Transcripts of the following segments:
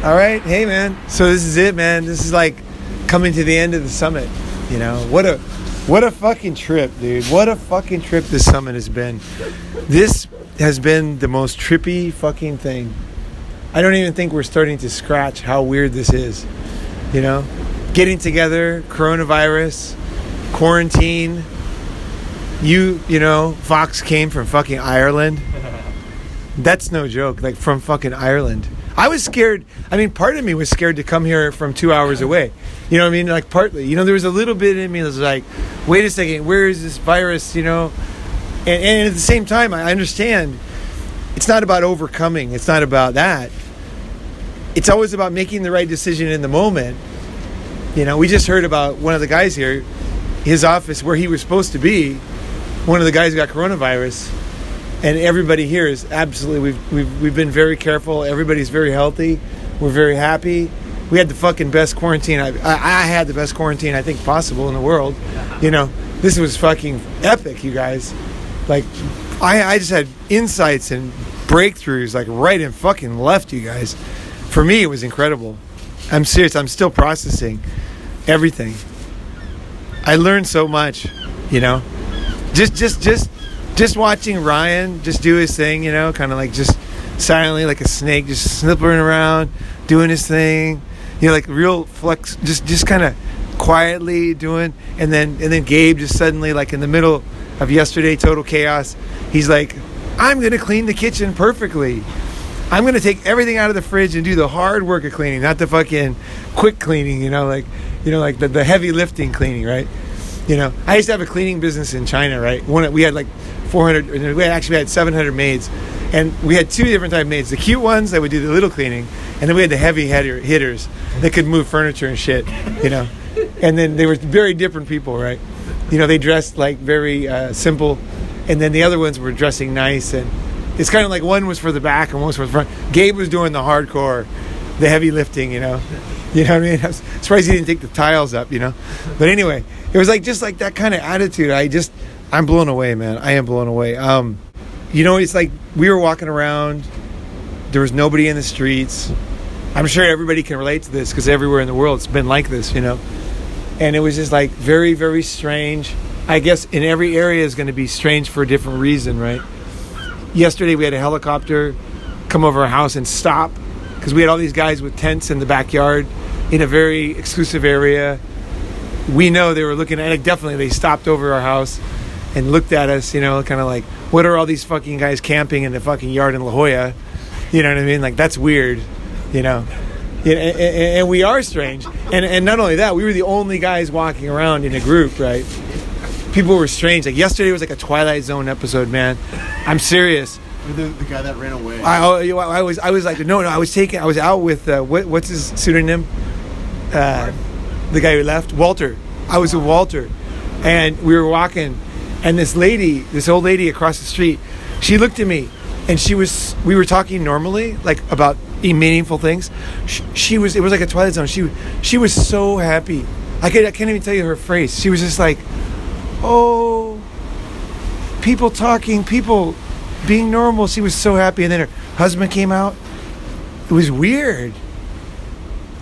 All right. Hey, man. So this is it, man. This is like coming to the end of the summit. You know, what a fucking trip, dude. What a fucking trip this summit has been. This has been the most trippy fucking thing. I don't even think we're starting to scratch how weird this is. You know, getting together, coronavirus, quarantine. You know, Fox came from fucking Ireland. That's no joke. Like, from fucking Ireland. I was scared. I mean, part of me was scared to come here from 2 hours away. You know what I mean? Like, partly. You know, there was a little bit in me that was like, wait a second, where is this virus, you know? And at the same time, I understand it's not about overcoming. It's not about that. It's always about making the right decision in the moment. You know, we just heard about one of the guys here, his office where he was supposed to be. One of the guys got coronavirus. And everybody here is absolutely, we've been very careful. Everybody's very healthy. We're very happy. We had the fucking best quarantine. I had the best quarantine I think possible in the world. You know, this was fucking epic, you guys. Like, I just had insights and breakthroughs like right and fucking left, you guys. For me, it was incredible. I'm serious. I'm still processing everything. I learned so much, you know. Just watching Ryan just do his thing, you know, kind of like just silently like a snake, just snippering around, doing his thing, you know, like real flex, just kind of quietly doing, and then Gabe just suddenly, like in the middle of yesterday, total chaos, he's like, I'm gonna clean the kitchen perfectly. I'm gonna take everything out of the fridge and do the hard work of cleaning, not the fucking quick cleaning, you know, like the heavy lifting cleaning, right? You know, I used to have a cleaning business in China, right? We had like 400, we had 700 maids, and we had two different type of maids. The cute ones that would do the little cleaning, and then we had the heavy hitters that could move furniture and shit, you know. And then they were very different people, right? You know, they dressed like very simple, and then the other ones were dressing nice, and it's kind of like one was for the back and one was for the front. Gabe was doing the hardcore, the heavy lifting, you know. You know what I mean? I was surprised he didn't take the tiles up, you know. But anyway, it was like just like that kind of attitude. I'm blown away, man. I am blown away. You know, it's like we were walking around. There was nobody in the streets. I'm sure everybody can relate to this because everywhere in the world it's been like this, you know. And it was just like very, very strange. I guess in every area is going to be strange for a different reason, right? Yesterday we had a helicopter come over our house and stop because we had all these guys with tents in the backyard in a very exclusive area. We know they were looking at it. Definitely they stopped over our house and looked at us, you know, kind of like, what are all these fucking guys camping in the fucking yard in La Jolla? You know what I mean? Like, that's weird, you know. And we are strange. And not only that, we were the only guys walking around in a group, right? People were strange. Like, yesterday was like a Twilight Zone episode, man. I'm serious. The guy that ran away. I was like, no, I was out with, what's his pseudonym? The guy who left? Walter. I was with Walter. And we were walking. And this old lady across the street, she looked at me, and we were talking normally, like about meaningful things. It was like a Twilight Zone. She was so happy. I can't even tell you her phrase. She was just like, oh, people talking, people being normal. She was so happy. And then her husband came out. It was weird.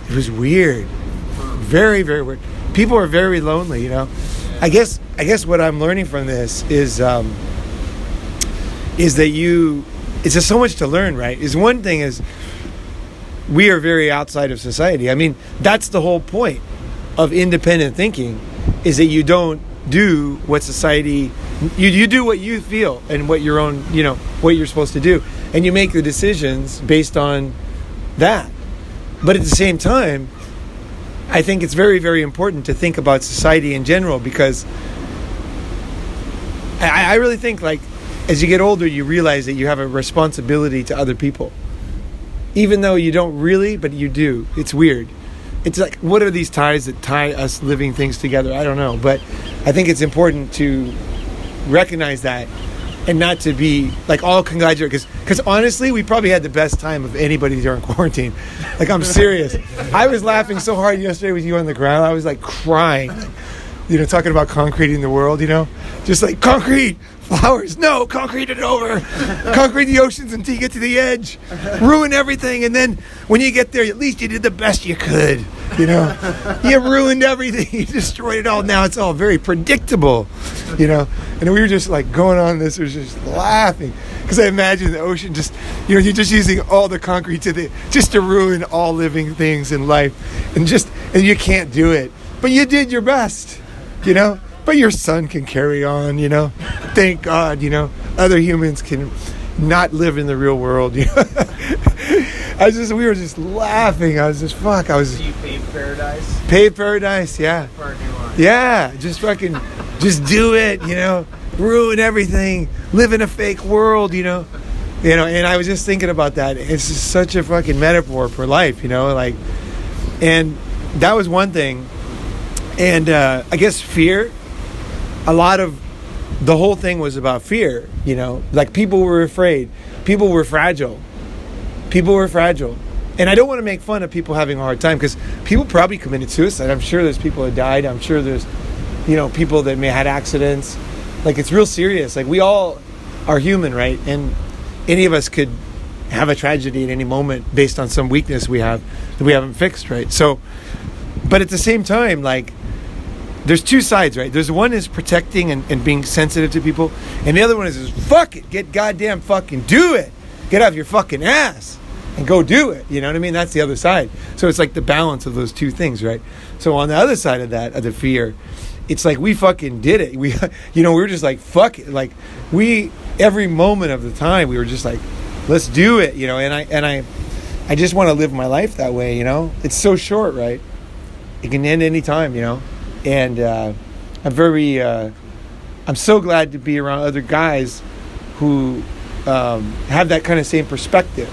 Very, very weird. People are very lonely, you know. I guess what I'm learning from this is that it's just so much to learn, right? Is one thing is we are very outside of society. I mean, that's the whole point of independent thinking, is that you don't do what society, you do what you feel and what your own, you know, what you're supposed to do, and you make the decisions based on that. But at the same time, I think it's very, very important to think about society in general, because I really think, like, as you get older, you realize that you have a responsibility to other people. Even though you don't really, but you do. It's weird. It's like, what are these ties that tie us living things together? I don't know. But I think it's important to recognize that and not to be like all congratulated. Because honestly, we probably had the best time of anybody during quarantine. Like, I'm serious. I was laughing so hard yesterday with you on the ground. I was like crying. talking about concreting the world, just like concrete, flowers, no, concrete it over, concrete the oceans until you get to the edge, ruin everything, and then when you get there, at least you did the best you could, you ruined everything, you destroyed it all, now it's all very predictable, and we were just like going on this, we were just laughing, because I imagine the ocean just, you're just using all the concrete just to ruin all living things in life, and you can't do it, but you did your best, but your son can carry on, thank God, other humans can not live in the real world, we were just laughing, So you paved paradise? Paved paradise, yeah. Yeah, just do it, ruin everything, live in a fake world, and I was just thinking about that. It's just such a fucking metaphor for life, and that was one thing. And I guess fear, a lot of the whole thing was about fear, like people were afraid, people were fragile. And I don't want to make fun of people having a hard time, because people probably committed suicide. I'm sure there's people that died. I'm sure there's, people that may have had accidents. Like, it's real serious. Like, we all are human, right? And any of us could have a tragedy at any moment based on some weakness we have that we haven't fixed, right? So, but at the same time, like, there's two sides, right? There's one is protecting and being sensitive to people, and the other one is fuck it, get goddamn fucking do it. Get off your fucking ass and go do it. You know what I mean? That's the other side. So it's like the balance of those two things, right? So on the other side of that, of the fear, it's like we fucking did it. We, we were just like, fuck it. Like, every moment of the time, we were just like, let's do it, and I just want to live my life that way, It's so short, right? It can end any time, And I'm so glad to be around other guys who have that kind of same perspective,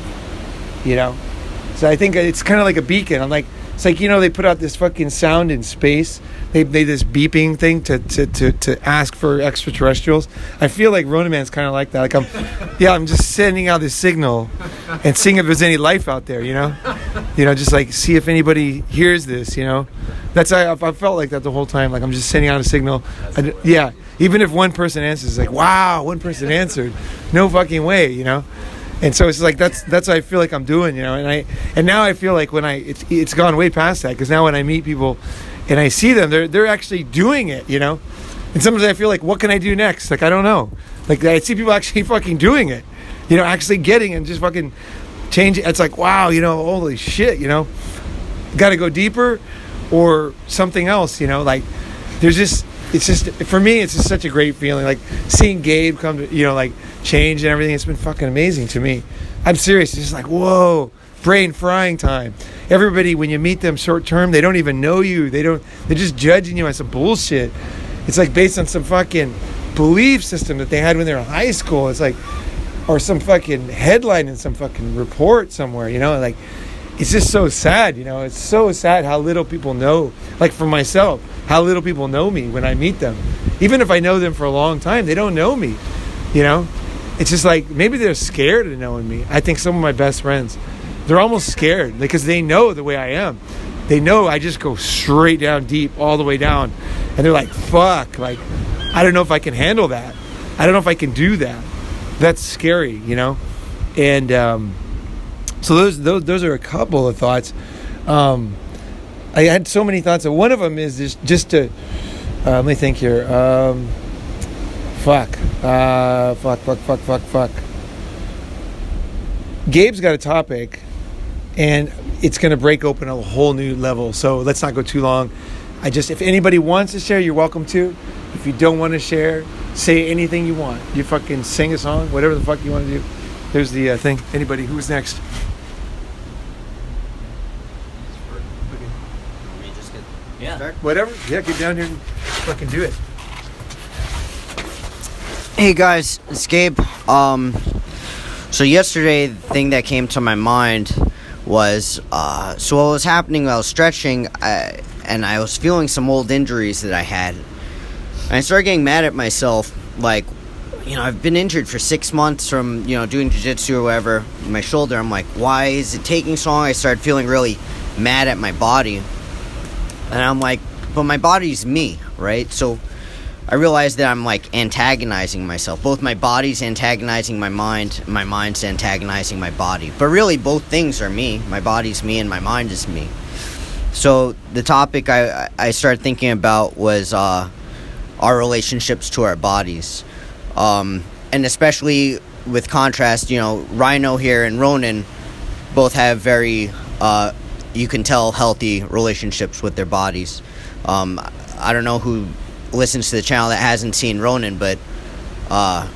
So I think it's kind of like a beacon. It's like, they put out this fucking sound in space. They made this beeping thing to ask for extraterrestrials. I feel like Ronin Man's kind of like that. Like I'm just sending out this signal and seeing if there's any life out there, just like see if anybody hears this, That's I felt like that the whole time. Like I'm just sending out a signal. Even if one person answers, it's like, wow, one person answered. No fucking way, And so it's like that's what I feel like I'm doing, And now I feel like when it's gone way past that, because now when I meet people and I see them, they're actually doing it, And sometimes I feel like, what can I do next? Like I don't know. Like I see people actually fucking doing it, actually getting and just fucking changing. It's like, wow, holy shit, got to go deeper or something else, Like there's just. It's just, for me, it's just such a great feeling. Like seeing Gabe come to, like change and everything. It's been fucking amazing to me. I'm serious. It's just like, whoa, brain frying time. Everybody, when you meet them short term, they don't even know you. They're just judging you on some bullshit. It's like based on some fucking belief system that they had when they were in high school. It's like, or some fucking headline in some fucking report somewhere, like, it's just so sad, It's so sad how little people know. Like for myself, how little people know me when I meet them. Even if I know them for a long time, they don't know me, It's just like, maybe they're scared of knowing me. I think some of my best friends, they're almost scared because they know the way I am. They know I just go straight down deep, all the way down. And they're like, fuck, like, I don't know if I can handle that. I don't know if I can do that. That's scary, And so those are a couple of thoughts. I had so many thoughts. One of them is just to let me think here. Fuck. Gabe's got a topic, and it's going to break open a whole new level. So let's not go too long. If anybody wants to share, you're welcome to. If you don't want to share, say anything you want. You fucking sing a song, whatever the fuck you want to do. There's the thing. Anybody? Who's next? Yeah. Whatever. Yeah, get down here and fucking do it. Hey guys, it's Gabe. So yesterday, the thing that came to my mind was, so what was happening while I was stretching, and I was feeling some old injuries that I had. And I started getting mad at myself, like, I've been injured for 6 months from, doing jiu-jitsu or whatever, my shoulder. I'm like, why is it taking so long? I started feeling really mad at my body. And I'm like, but my body's me, right? So I realized that I'm like antagonizing myself. Both my body's antagonizing my mind, my mind's antagonizing my body. But really, both things are me. My body's me and my mind is me. So the topic I started thinking about was our relationships to our bodies. And especially with contrast, Rhino here and Ronin both have very, you can tell, healthy relationships with their bodies. I don't know who listens to the channel that hasn't seen Ronin, but how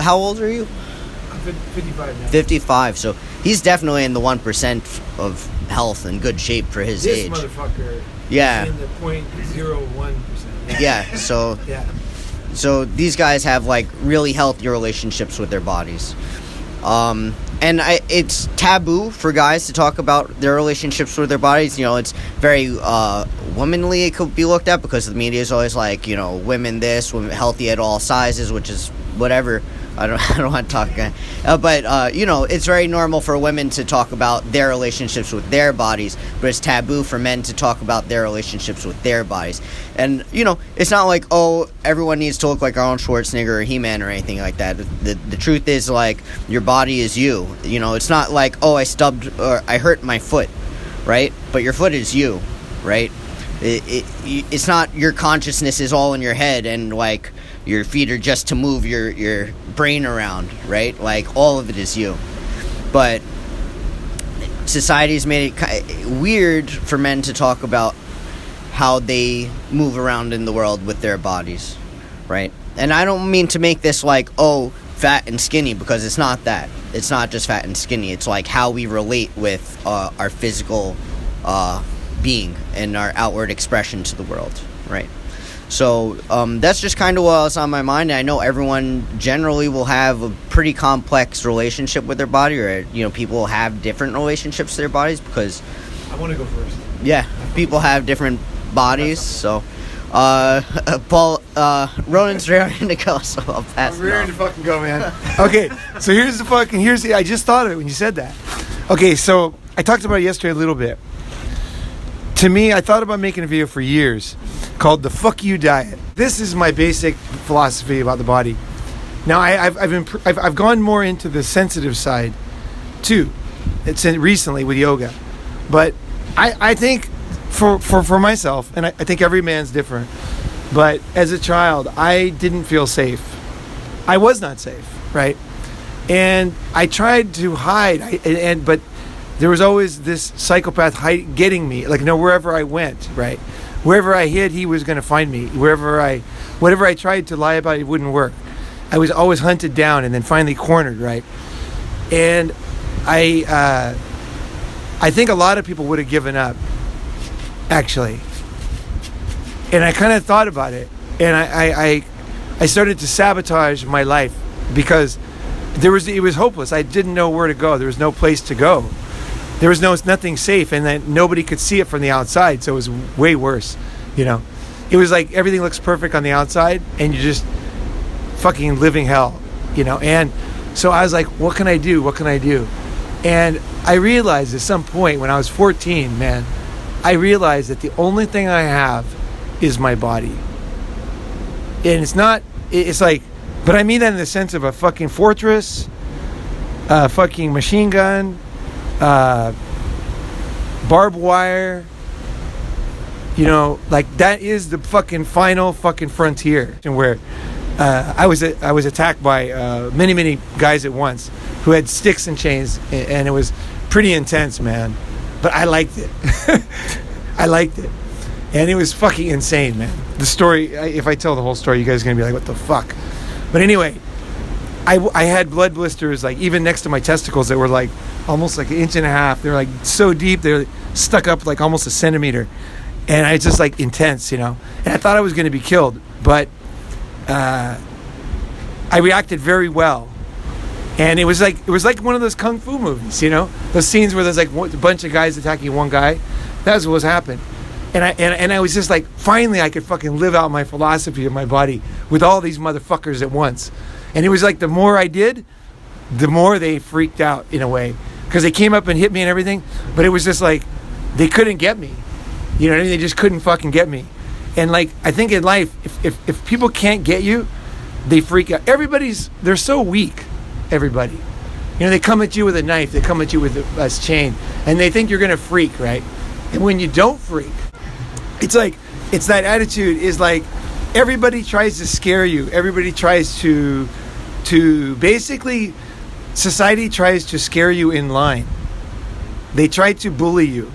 old are you? I'm 55 now. 55, so he's definitely in the 1% of health and good shape for his age. This motherfucker Yeah. is in the 0.01%. Yeah, so Yeah. so these guys have like really healthy relationships with their bodies. And it's taboo for guys to talk about their relationships with their bodies. It's very womanly, it could be looked at, because the media is always like, women this, women healthy at all sizes, which is whatever. I don't want to talk, but it's very normal for women to talk about their relationships with their bodies, but it's taboo for men to talk about their relationships with their bodies. And it's not like, oh, everyone needs to look like Arnold Schwarzenegger or He-Man or anything like that. The truth is, like, your body is you. It's not like, oh, I stubbed or I hurt my foot, right? But your foot is you, right? It's not your consciousness is all in your head and like your feet are just to move your brain around, right? Like, all of it is you. But society's made it weird for men to talk about how they move around in the world with their bodies, right? And I don't mean to make this like, oh, fat and skinny, because it's not that. It's not just fat and skinny. It's like how we relate with our physical being and our outward expression to the world, right? So that's just kind of what was on my mind. I know everyone generally will have a pretty complex relationship with their body, or people will have different relationships to their bodies, because I want to go first. Yeah, people have different bodies. So Paul, Ronin's raring to go, so I'll pass. I'm raring to fucking go, man. Okay, so I just thought of it when you said that. Okay, so I talked about it yesterday a little bit. To me, I thought about making a video for years called the Fuck You Diet. This is my basic philosophy about the body. Now, I've gone more into the sensitive side too. It's recently with yoga, but I think for myself, and I think every man's different. But as a child, I didn't feel safe. I was not safe, right? And I tried to hide, but there was always this psychopath getting me, like, wherever I went, right? Wherever I hid, he was going to find me. Whatever I tried to lie about, it wouldn't work. I was always hunted down and then finally cornered, right? And I think a lot of people would have given up, actually. And I kind of thought about it, and I started to sabotage my life because it was hopeless. I didn't know where to go. There was no place to go. There was nothing safe, and then nobody could see it from the outside, so it was way worse, It was like everything looks perfect on the outside, and you're just fucking living hell, And so I was like, what can I do? What can I do? And I realized at some point when I was 14, man, I realized that the only thing I have is my body. And it's like, but I mean that in the sense of a fucking fortress, a fucking machine gun, barbed wire, like that is the fucking final fucking frontier, and where I was attacked by many guys at once who had sticks and chains, and it was pretty intense, man. But I liked it. I liked it, and it was fucking insane, man. The story, if I tell the whole story, you guys are gonna be like, what the fuck? But anyway, I had blood blisters, like even next to my testicles, that were like almost like 1.5 inches. They're like so deep, they're stuck up like almost a centimeter, and I just like intense, And I thought I was going to be killed, but I reacted very well, and it was like one of those kung fu movies, those scenes where there's like a bunch of guys attacking one guy. That's what was happening, and I was just like, finally I could fucking live out my philosophy of my body with all these motherfuckers at once. And it was like the more I did, the more they freaked out in a way, because they came up and hit me and everything, but it was just like they couldn't get me. You know what I mean? They just couldn't fucking get me. And like, I think in life, if people can't get you, they freak out. They're so weak, everybody. You know, they come at you with a knife, they come at you with a chain, and they think you're going to freak, right? And when you don't freak, it's that attitude is like, everybody tries to scare you. Everybody tries to basically, society tries to scare you in line. They try to bully you.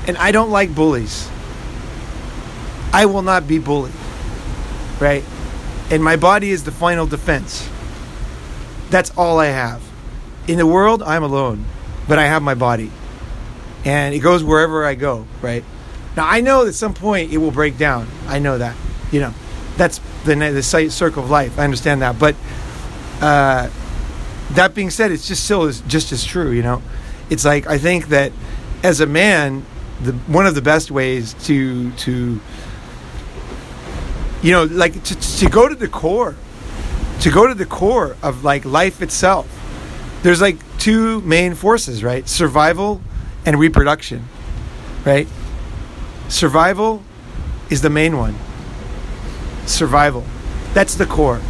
And I don't like bullies. I will not be bullied, right? And my body is the final defense. That's all I have. In the world, I'm alone, but I have my body. And it goes wherever I go, right? Now, I know at some point it will break down. I know that. You know, that's the circle of life. I understand that. But that being said, it's just still just as true, you know? It's like, I think that as a man, one of the best ways to you know, like to go to the core of like life itself. There's like two main forces, right? Survival and reproduction, right? Survival is the main one. Survival. That's the core.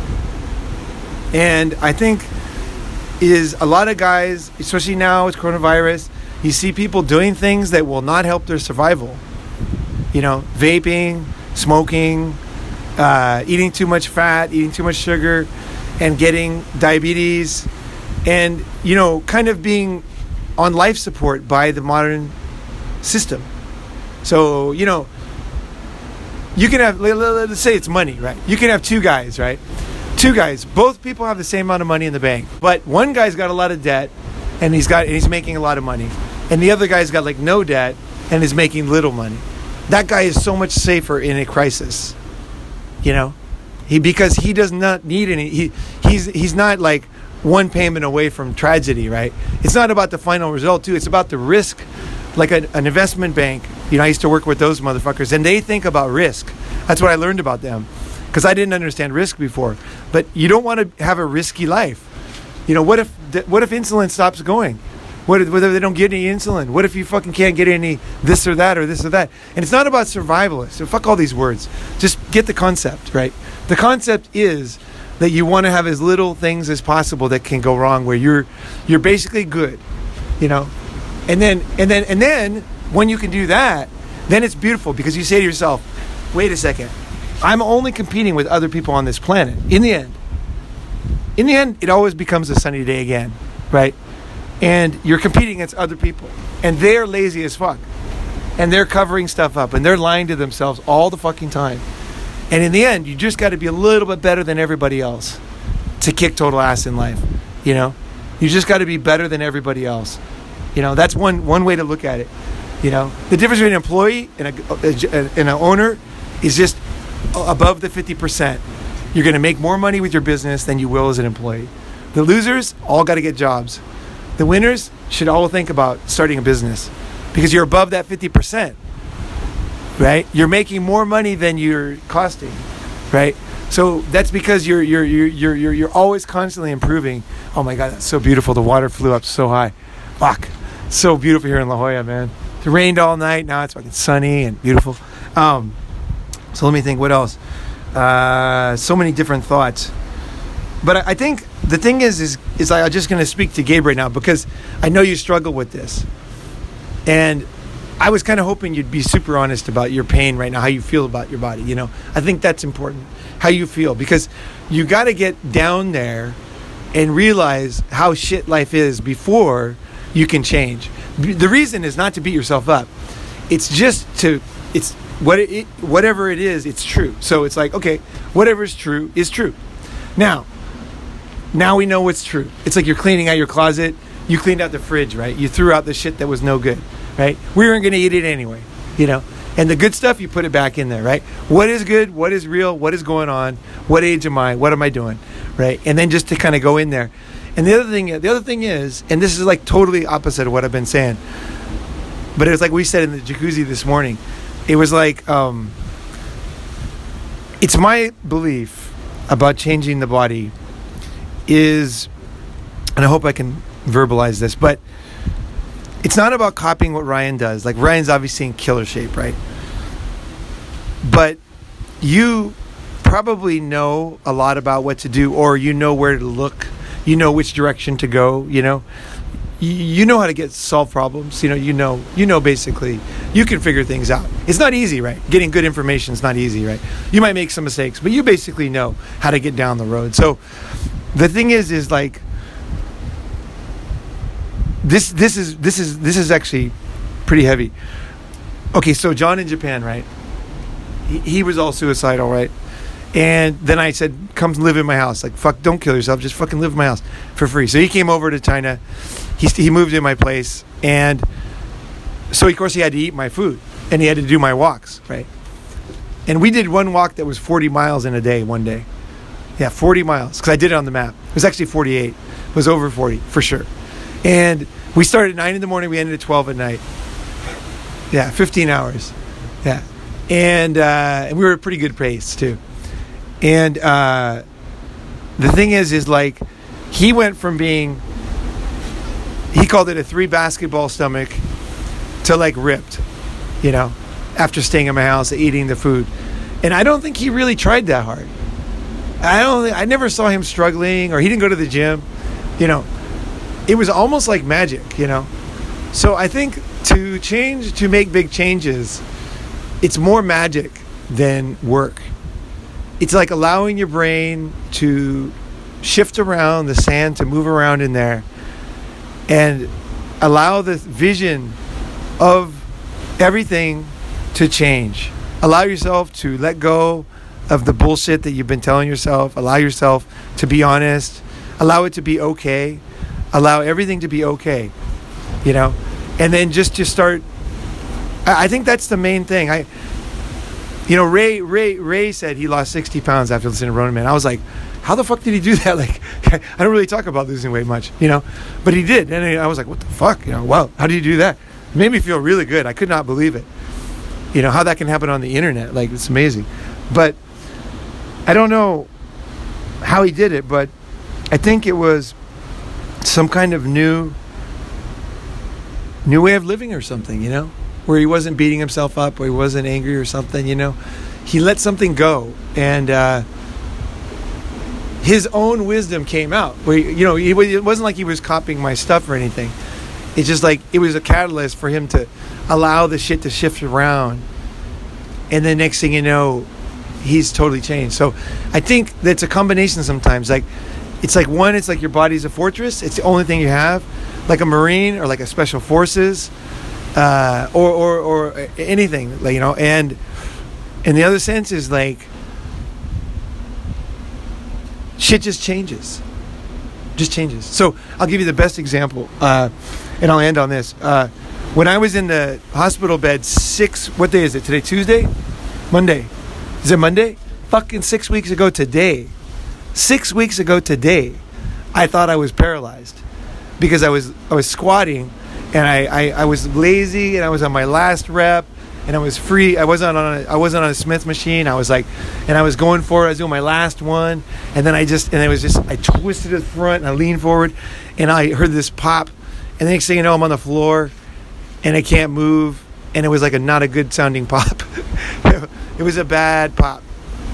And I think is a lot of guys, especially now with coronavirus, you see people doing things that will not help their survival. You know, vaping, smoking, eating too much fat, eating too much sugar, and getting diabetes, and, you know, kind of being on life support by the modern system. So, you know, you can have, let's say it's money, right? You can have two guys, right? Two guys, both people have the same amount of money in the bank, but one guy's got a lot of debt, and he's making a lot of money, and the other guy's got like no debt and is making little money. That guy is so much safer in a crisis, you know, because he does not need any. He's not like one payment away from tragedy, right? It's not about the final result too. It's about the risk. Like an investment bank, you know, I used to work with those motherfuckers, and they think about risk. That's what I learned about them, because I didn't understand risk before. But you don't want to have a risky life. You know, what if insulin stops going? What if they don't get any insulin? What if you fucking can't get any this or that or this or that? And it's not about survival. So fuck all these words. Just get the concept, right? The concept is that you want to have as little things as possible that can go wrong, where you're basically good, you know. And then when you can do that, then it's beautiful, because you say to yourself, wait a second, I'm only competing with other people on this planet. In the end, it always becomes a sunny day again, right? And you're competing against other people, and they're lazy as fuck, and they're covering stuff up, and they're lying to themselves all the fucking time. And in the end, you just got to be a little bit better than everybody else to kick total ass in life, you know? You just got to be better than everybody else. You know, that's one way to look at it. You know, the difference between an employee and an owner is just above the 50%. You're going to make more money with your business than you will as an employee. The losers all got to get jobs. The winners should all think about starting a business, because you're above that 50%, right? You're making more money than you're costing, right? So that's because you're always constantly improving. Oh my God, that's so beautiful. The water flew up so high. Fuck. So beautiful here in La Jolla, man. It rained all night. Now it's fucking sunny and beautiful. So let me think, what else? So many different thoughts. But I think the thing is I'm just going to speak to Gabe right now, because I know you struggle with this. And I was kind of hoping you'd be super honest about your pain right now, how you feel about your body, you know. I think that's important, how you feel, because you got to get down there and realize how shit life is before you can change. The reason is not to beat yourself up. It's just whatever it is, it's true. So it's like, okay, whatever is true is true. Now we know what's true. It's like you're cleaning out your closet. You cleaned out the fridge, right? You threw out the shit that was no good, right? We weren't going to eat it anyway, you know? And the good stuff, you put it back in there, right? What is good? What is real? What is going on? What age am I? What am I doing, right? And then just to kind of go in there. And the other thing is, and this is like totally opposite of what I've been saying, but it was like we said in the jacuzzi this morning. It was like, it's my belief about changing the body is, and I hope I can verbalize this, but it's not about copying what Ryan does. Like, Ryan's obviously in killer shape, right? But you probably know a lot about what to do, or you know where to look, you know which direction to go, you know how to solve problems, you know basically you can figure things out. It's not easy, right? Getting good information is not easy, right? You might make some mistakes, but you basically know how to get down the road. So the thing is like this is actually pretty heavy. Okay, so John in Japan, right? He was all suicidal, right? And then I said, come live in my house. Like, fuck, don't kill yourself. Just fucking live in my house for free. So he came over to China. He moved in my place. And so, of course, he had to eat my food. And he had to do my walks, right? And we did one walk that was 40 miles in a day, one day. Yeah, 40 miles. Because I did it on the map. It was actually 48. It was over 40, for sure. And we started at 9 in the morning. We ended at 12 at night. Yeah, 15 hours. Yeah. And we were at a pretty good pace, too. And the thing is like, he went from being, he called it a 3 basketball stomach, to like ripped, after staying in my house, eating the food. And I don't think he really tried that hard. I never saw him struggling, or he didn't go to the gym. It was almost like magic, So I think to make big changes, it's more magic than work. It's like allowing your brain to shift around, the sand to move around in there, and allow the vision of everything to change. Allow yourself to let go of the bullshit that you've been telling yourself. Allow yourself to be honest. Allow it to be okay. Allow everything to be okay, and then just to start. I think that's the main thing. Ray said he lost 60 pounds after listening to Ronin, man. I was like, how the fuck did he do that? Like, I don't really talk about losing weight much, but he did. And I was like, what the fuck? Wow, how did you do that? It made me feel really good. I could not believe it. How that can happen on the internet. Like, it's amazing. But I don't know how he did it, but I think it was some kind of new way of living or something, where he wasn't beating himself up, or he wasn't angry or something, He let something go, and his own wisdom came out. Where it wasn't like he was copying my stuff or anything. It's just like it was a catalyst for him to allow the shit to shift around, and then next thing you know, he's totally changed. So I think that's a combination sometimes. Like, it's like it's like your body's a fortress. It's the only thing you have, like a Marine or like a Special Forces. Or anything, like, and the other sense is like shit just changes. So I'll give you the best example, and I'll end on this. When I was in the hospital bed what day is it today? Tuesday? Monday? Is it Monday? Fucking 6 weeks ago today. 6 weeks ago today, I thought I was paralyzed because I was squatting. And I was lazy, and I was on my last rep, and I was free. I wasn't on a Smith machine. I was going for it. I was doing my last one, and then I twisted to the front, and I leaned forward, and I heard this pop, and the next thing you know, I'm on the floor, and I can't move, and it was like not a good sounding pop. It was a bad pop,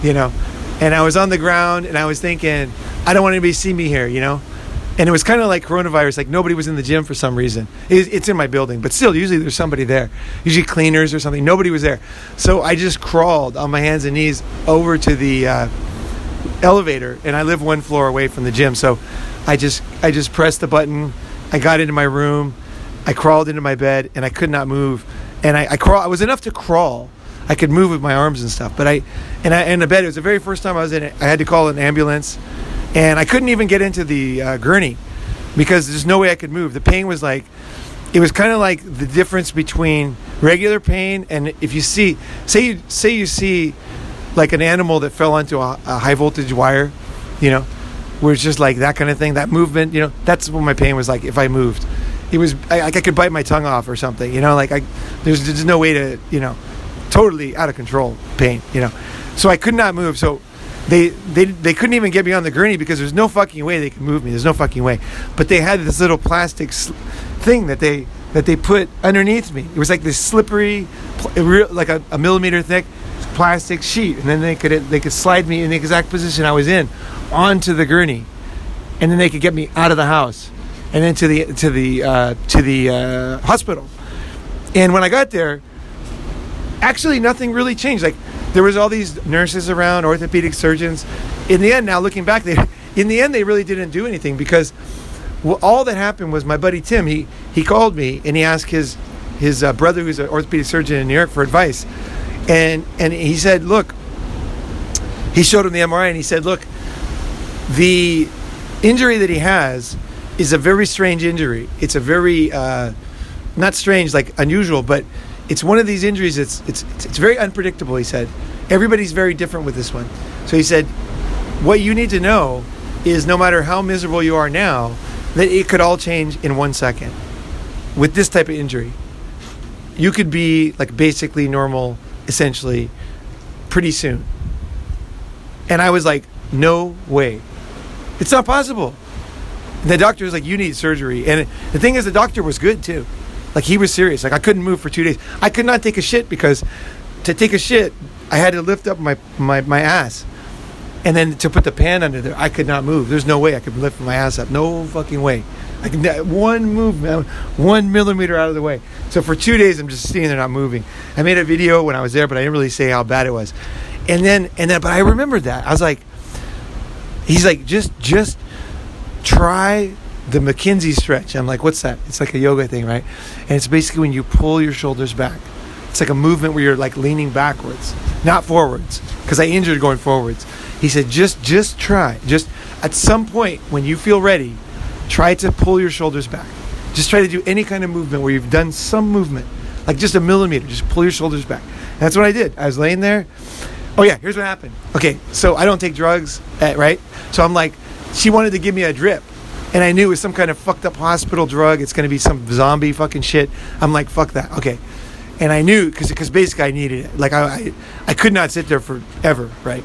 and I was on the ground, and I was thinking, I don't want anybody to see me here, And it was kind of like coronavirus, like nobody was in the gym for some reason. It's in my building, but still, usually there's somebody there. Usually cleaners or something. Nobody was there. So I just crawled on my hands and knees over to the elevator, and I live 1 floor away from the gym. So I just pressed the button. I got into my room. I crawled into my bed, and I could not move. And I was enough to crawl. I could move with my arms and stuff. But in the bed, it was the very first time I was in it. I had to call an ambulance. And I couldn't even get into the gurney because there's no way I could move. The pain was like, it was kind of like the difference between regular pain and if you say you see like an animal that fell onto a high voltage wire, where it's just like that kind of thing, that movement, that's what my pain was like if I moved. It was, I could bite my tongue off or something, there's no way to, totally out of control pain, So I could not move. So They couldn't even get me on the gurney because there's no fucking way they could move me. There's no fucking way. But they had this little plastic thing that they that they put underneath me. It was like this slippery, like a millimeter thick plastic sheet, and then they could slide me in the exact position I was in onto the gurney, and then they could get me out of the house and then to the hospital. And when I got there, actually nothing really changed. Like, there was all these nurses around, orthopedic surgeons. In the end, now looking back, they really didn't do anything, because all that happened was my buddy Tim, he called me and he asked his brother, who's an orthopedic surgeon in New York, for advice. And he said, look, he showed him the MRI and he said, look, the injury that he has is a very strange injury. It's a very, not strange, like unusual, but it's one of these injuries, it's very unpredictable, he said. Everybody's very different with this one. So he said, what you need to know is, no matter how miserable you are now, that it could all change in 1 second. With this type of injury, you could be like basically normal, essentially, pretty soon. And I was like, no way. It's not possible. And the doctor was like, you need surgery. And the thing is, the doctor was good too. Like, he was serious. Like, I couldn't move for 2 days. I could not take a shit, because to take a shit, I had to lift up my ass. And then to put the pan under there, I could not move. There's no way I could lift my ass up. No fucking way. I can, one movement, 1 millimeter out of the way. So for 2 days, I'm just sitting there not moving. I made a video when I was there, but I didn't really say how bad it was. And then, but I remembered that. I was like, he's like, just try the Mckenzie Stretch. I'm like, what's that? It's like a yoga thing, right? And it's basically when you pull your shoulders back. It's like a movement where you're like leaning backwards, not forwards, because I injured going forwards. He said, just try. Just at some point when you feel ready, try to pull your shoulders back. Just try to do any kind of movement where you've done some movement, like just a millimeter. Just pull your shoulders back. And that's what I did. I was laying there. Oh yeah, here's what happened. Okay, so I don't take drugs, right? So I'm like, she wanted to give me a drip. And I knew it was some kind of fucked up hospital drug. It's going to be some zombie fucking shit. I'm like, fuck that. Okay. And I knew, because basically I needed it. Like, I could not sit there forever, right?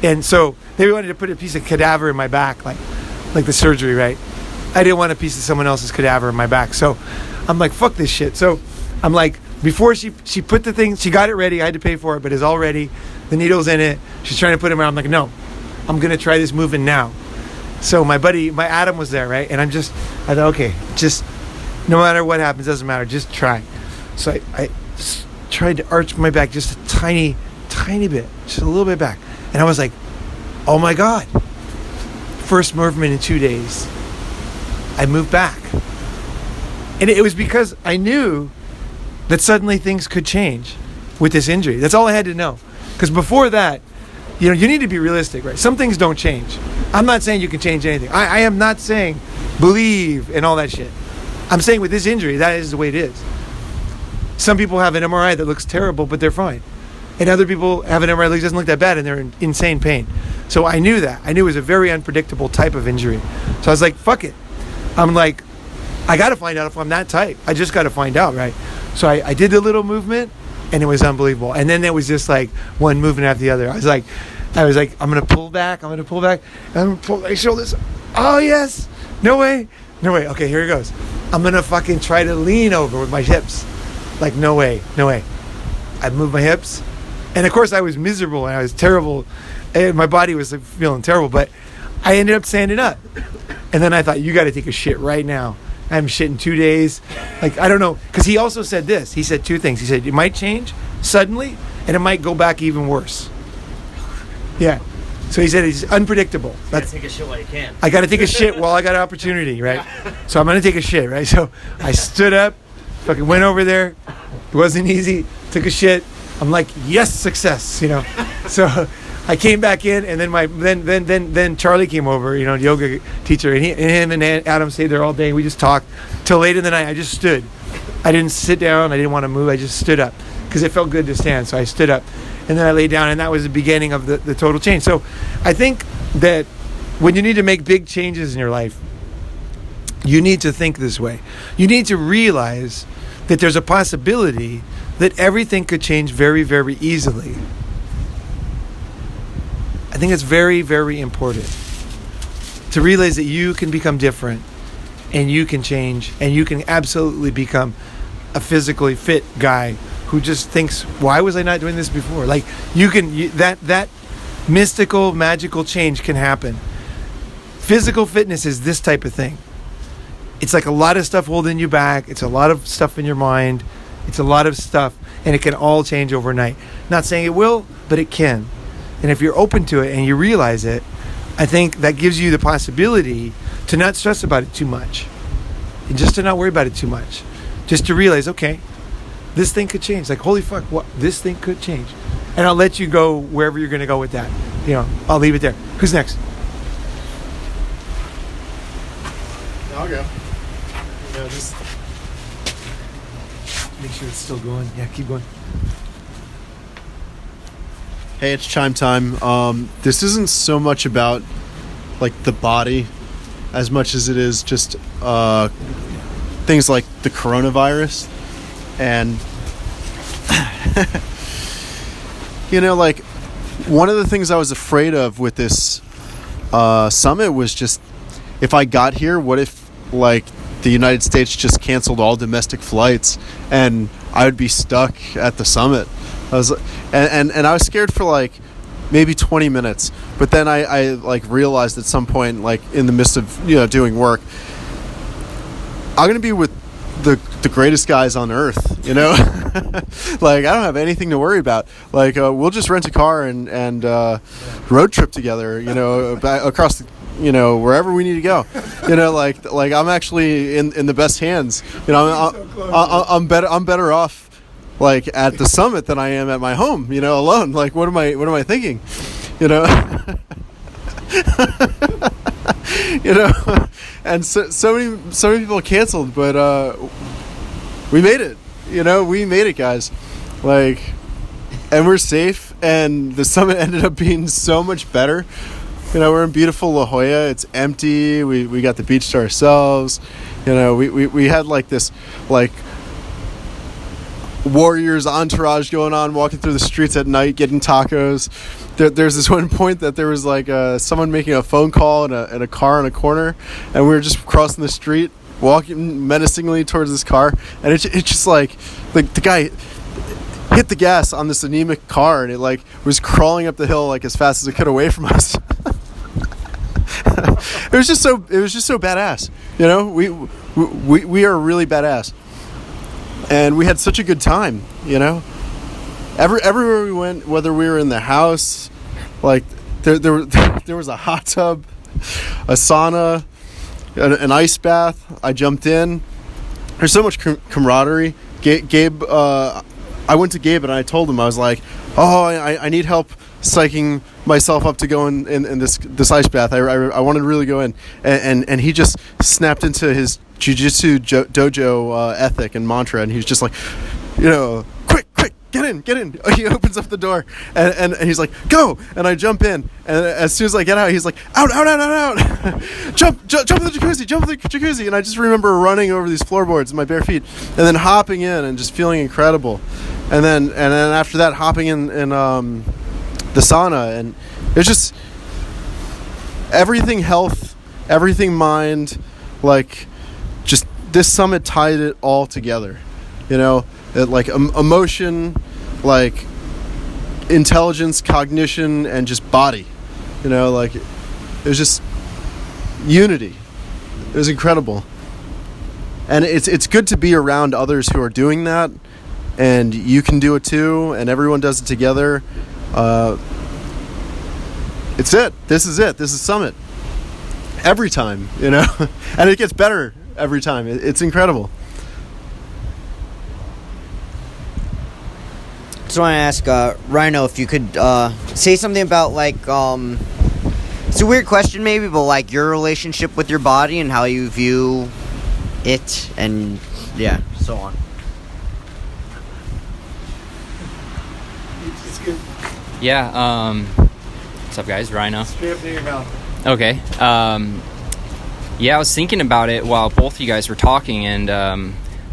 And so they wanted to put a piece of cadaver in my back, like the surgery, right? I didn't want a piece of someone else's cadaver in my back. So I'm like, fuck this shit. So I'm like, before she put the thing, she got it ready. I had to pay for it, but it's all ready. The needle's in it. She's trying to put it around. I'm like, no, I'm going to try this movement now. So my Adam was there, right? And I thought, okay, just no matter what happens, doesn't matter. Just try. So I just tried to arch my back just a tiny bit, just a little bit back. And I was like, oh my God. First movement in 2 days. I moved back. And it was because I knew that suddenly things could change with this injury. That's all I had to know. Because before that, you need to be realistic, right? Some things don't change. I'm not saying you can change anything. I am not saying believe and all that shit. I'm saying with this injury, that is the way it is. Some people have an MRI that looks terrible, but they're fine. And other people have an MRI that doesn't look that bad, and they're in insane pain. So I knew that. I knew it was a very unpredictable type of injury. So I was like, fuck it. I'm like, I got to find out if I'm that type. I just got to find out, right? So I did the little movement, and it was unbelievable. And then it was just like one movement after the other. I was like, I'm going to pull back. I'm going to pull back. I'm going to pull my shoulders. Oh, yes. No way. Okay, here it goes. I'm going to fucking try to lean over with my hips. Like, no way. I moved my hips. And, of course, I was miserable and I was terrible. And my body was like, feeling terrible. But I ended up standing up. And then I thought, you got to take a shit right now. I'm shit in 2 days. Like, I don't know. Because he also said this. He said two things. He said, it might change suddenly and it might go back even worse. Yeah. So he said it's unpredictable. You gotta take a shit while you can. I got to take a shit while I got an opportunity, right? So I'm going to take a shit, right? So I stood up, fucking went over there. It wasn't easy. Took a shit. I'm like, yes, success, So I came back in, and then then Charlie came over, yoga teacher, and him and Adam stayed there all day. We just talked till late in the night. I just stood. I didn't sit down. I didn't want to move. I just stood up because it felt good to stand. So I stood up, and then I laid down, and that was the beginning of the total change. So I think that when you need to make big changes in your life, you need to think this way. You need to realize that there's a possibility that everything could change very, very easily. I think it's very, very important to realize that you can become different and you can change, and you can absolutely become a physically fit guy who just thinks, why was I not doing this before? Like, that mystical, magical change can happen. Physical fitness is this type of thing. It's like a lot of stuff holding you back. It's a lot of stuff in your mind. It's a lot of stuff, and it can all change overnight. Not saying it will, but it can. And if you're open to it and you realize it, I think that gives you the possibility to not stress about it too much. And just to not worry about it too much. Just to realize, okay, this thing could change. Like, holy fuck, what? This thing could change. And I'll let you go wherever you're going to go with that. I'll leave it there. Who's next? I'll go. Just make sure it's still going. Yeah, keep going. Hey, it's chime time. This isn't so much about like the body as much as it is just things like the coronavirus and like one of the things I was afraid of with this summit was just if I got here, what if like the United States just canceled all domestic flights and I would be stuck at the summit. I was and I was scared for like maybe 20 minutes, but then I like realized at some point, like in the midst of doing work, I'm gonna be with the greatest guys on earth, like I don't have anything to worry about. Like we'll just rent a car and road trip together, across the wherever we need to go, like I'm actually in the best hands. I'm better off like at the summit than I am at my home, alone. Like what am I thinking? And so many people canceled, but we made it. We made it, guys. Like, and we're safe, and the summit ended up being so much better. We're in beautiful La Jolla. It's empty. We got the beach to ourselves. We had like this like Warriors entourage going on, walking through the streets at night, getting tacos. There's this one point that there was like someone making a phone call in a car in a corner, and we were just crossing the street, walking menacingly towards this car, and it's just like the guy hit the gas on this anemic car, and it like was crawling up the hill like as fast as it could away from us. It was just so badass. We are really badass, and we had such a good time. Everywhere we went, whether we were in the house, like there was a hot tub, a sauna, an ice bath. I jumped in. There's so much camaraderie. Gabe, I went to Gabe and I told him, I was like, oh, I need help psyching myself up to go in this ice bath. I wanted to really go in, and he just snapped into his jiu-jitsu dojo ethic and mantra, and he was just like, quick, get in. He opens up the door, and he's like, go, and I jump in, and as soon as I get out, he's like, out. jump in the jacuzzi, and I just remember running over these floorboards in my bare feet, and then hopping in and just feeling incredible, and then after that, hopping in the sauna, and it's just everything health, everything mind, like just this summit tied it all together, like emotion, like intelligence, cognition, and just body, like it was just unity. It was incredible, and it's good to be around others who are doing that, and you can do it too, and everyone does it together. This is Summit every time, and it gets better every time. It's incredible. Just want to ask Rhino if you could say something about like it's a weird question maybe, but like your relationship with your body and how you view it, and so on. It's good. Yeah. What's up, guys? Rhino. Straight up near your mouth. Okay. Yeah, I was thinking about it while both of you guys were talking, and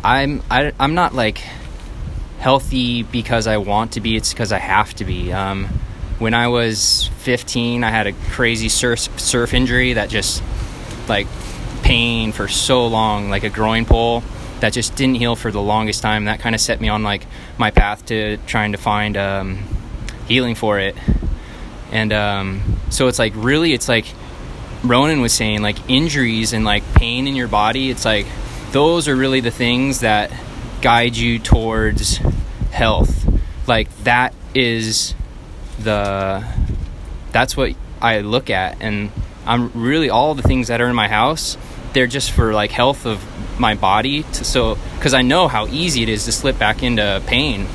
I'm not like healthy because I want to be. It's because I have to be. When I was 15, I had a crazy surf injury that just like pain for so long, like a groin pull that just didn't heal for the longest time. That kind of set me on like my path to trying to find healing for it. And so it's like really, it's like Ronin was saying, like injuries and like pain in your body, it's like those are really the things that guide you towards health. Like that's what I look at. And I'm really, all the things that are in my house, they're just for like health of my body because I know how easy it is to slip back into pain,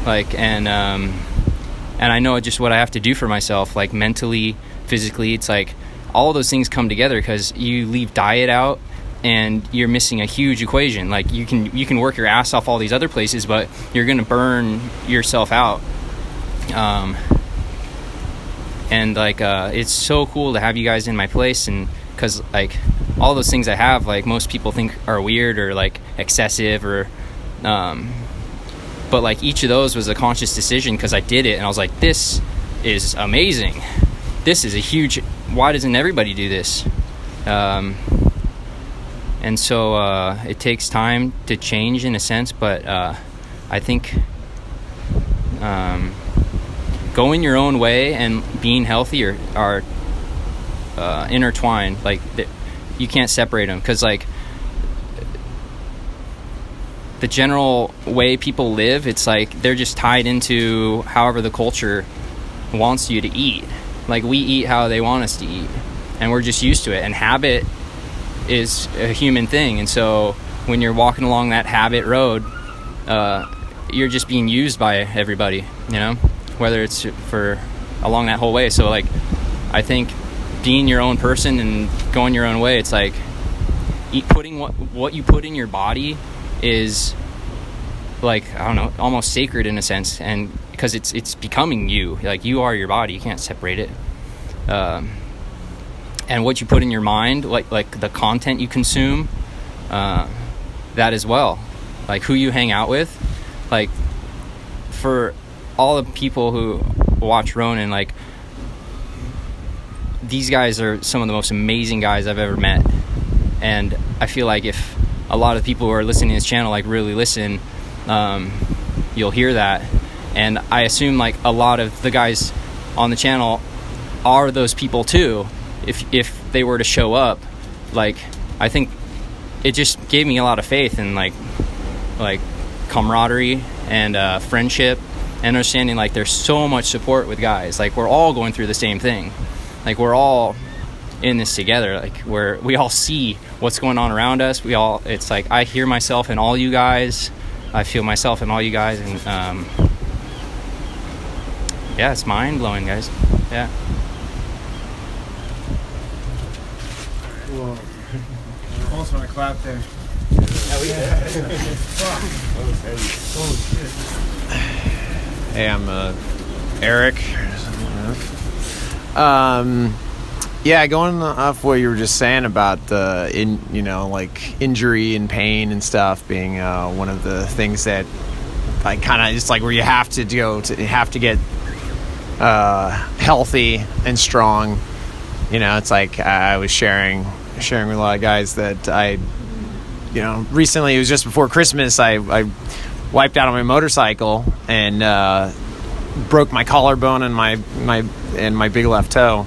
like, and I know just what I have to do for myself, like mentally, physically. It's like all those things come together because you leave diet out and you're missing a huge equation. Like you can work your ass off all these other places, but you're gonna burn yourself out. And like it's so cool to have you guys in my place, and because like all those things I have, like most people think are weird or like excessive or but like each of those was a conscious decision because I did it and I was like, this is amazing, this is a huge, why doesn't everybody do this? And so it takes time to change in a sense, but I think going your own way and being healthy are intertwined. Like you can't separate them, because like the general way people live, it's like they're just tied into however the culture wants you to eat. Like we eat how they want us to eat, and we're just used to it. And habit is a human thing, and so when you're walking along that habit road, you're just being used by everybody, you know, whether it's for along that whole way. So like I think being your own person and going your own way, it's like putting what you put in your body is like, I don't know, almost sacred in a sense, and because it's becoming you. Like you are your body, you can't separate it. And what you put in your mind, like the content you consume, that as well, like who you hang out with. Like for all the people who watch Ronin, like these guys are some of the most amazing guys I've ever met, and I feel like if a lot of people who are listening to this channel like really listen, you'll hear that. And I assume like a lot of the guys on the channel are those people too, if they were to show up. Like I think it just gave me a lot of faith and like camaraderie and friendship, and understanding like there's so much support with guys. Like we're all going through the same thing, like we're all in this together, like where we all see what's going on around us. It's like I hear myself in all you guys, I feel myself in all you guys, and yeah, it's mind-blowing, guys. Yeah. Whoa. Almost want to clap there. Hey, I'm Eric. Yeah, going off what you were just saying about the injury and pain and stuff being one of the things that like kind of just like where you have to get healthy and strong. You know, it's like I was sharing with a lot of guys that recently, it was just before Christmas, I wiped out on my motorcycle and broke my collarbone and my big left toe.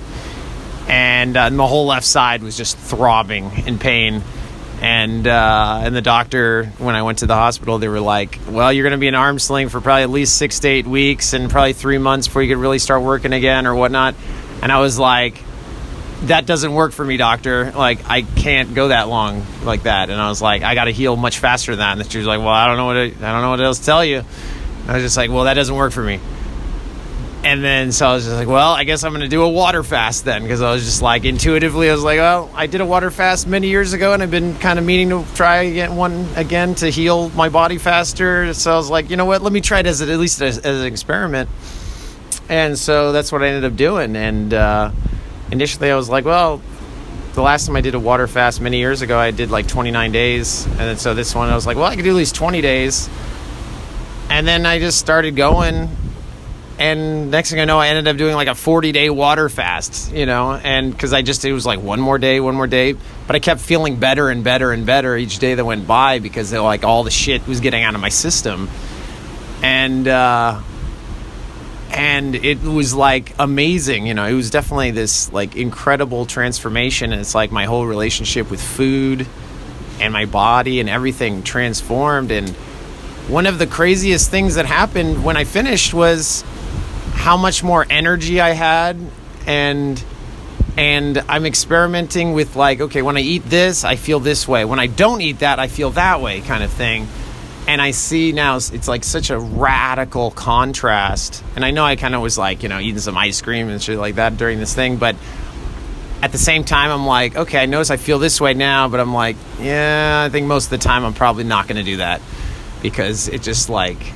And the whole left side was just throbbing in pain. And the doctor, when I went to the hospital, they were like, well, you're going to be in arm sling for probably at least 6 to 8 weeks and probably 3 months before you could really start working again or whatnot. And I was like, that doesn't work for me, doctor. Like, I can't go that long like that. And I was like, I got to heal much faster than that. And she was like, well, I don't know what else to tell you. And I was just like, well, that doesn't work for me. And then, so I was just like, well, I guess I'm going to do a water fast then. Because I was just like, intuitively, I was like, well, I did a water fast many years ago. And I've been kind of meaning to try one again to heal my body faster. So I was like, you know what, let me try it at least as an experiment. And so that's what I ended up doing. And initially I was like, well, the last time I did a water fast many years ago, I did like 29 days. And then so this one, I was like, well, I could do at least 20 days. And then I just started going. And next thing I know, I ended up doing like a 40-day water fast, and because it was like one more day, but I kept feeling better and better and better each day that went by because like all the shit was getting out of my system. And it was like amazing, it was definitely this like incredible transformation. And it's like my whole relationship with food and my body and everything transformed. And one of the craziest things that happened when I finished was how much more energy I had, and I'm experimenting with like, okay, when I eat this, I feel this way. When I don't eat that, I feel that way, kind of thing. And I see now it's like such a radical contrast. And I know I kind of was like, eating some ice cream and shit like that during this thing, but at the same time, I'm like, okay, I notice I feel this way now, but I'm like, yeah, I think most of the time I'm probably not going to do that, because it just like,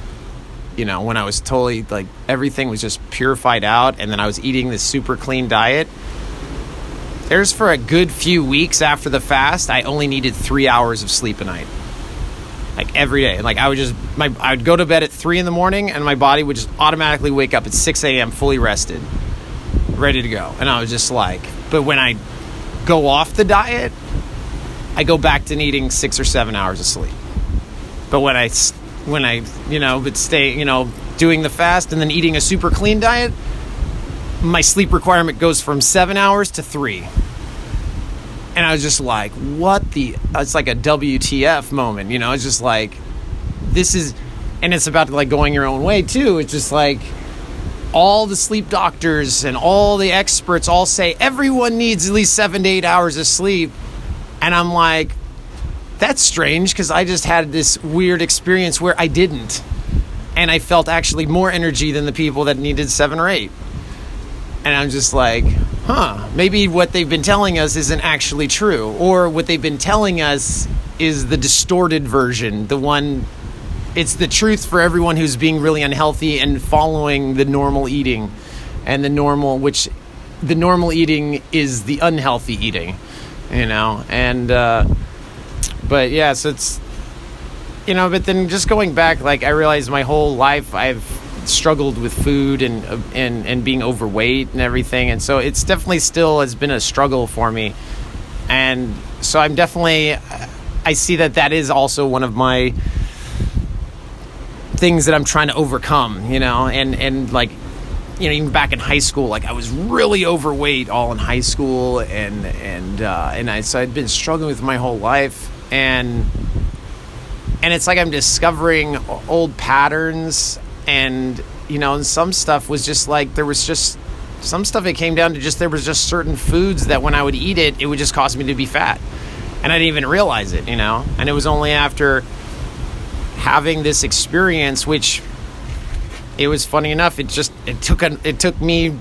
when I was totally like everything was just purified out, and then I was eating this super clean diet. There's for a good few weeks after the fast, I only needed 3 hours of sleep a night, like every day. Like I would go to bed at 3 a.m, and my body would just automatically wake up at 6 a.m. fully rested, ready to go. And I was just like, but when I go off the diet, I go back to needing 6 or 7 hours of sleep. But when I would stay, doing the fast and then eating a super clean diet, my sleep requirement goes from 7 hours to 3. And I was just like, it's like a WTF moment, It's just like, this is, and it's about like going your own way too. It's just like all the sleep doctors and all the experts all say everyone needs at least 7 to 8 hours of sleep. And I'm like, that's strange, because I just had this weird experience where I didn't. And I felt actually more energy than the people that needed 7 or 8. And I'm just like, maybe what they've been telling us isn't actually true. Or what they've been telling us is the distorted version. It's the truth for everyone who's being really unhealthy and following the normal eating. And the normal eating is the unhealthy eating, and, but yeah, so it's, but then just going back, like I realized my whole life I've struggled with food and being overweight and everything. And so it's definitely still has been a struggle for me. And so I see that is also one of my things that I'm trying to overcome, and like, even back in high school, like I was really overweight all in high school, so I'd been struggling with my whole life. And it's like I'm discovering old patterns, and and some stuff was just like, there was just some stuff, it came down to just, there was just certain foods that when I would eat it would just cause me to be fat, and I didn't even realize it, and it was only after having this experience, which it was funny enough, it took me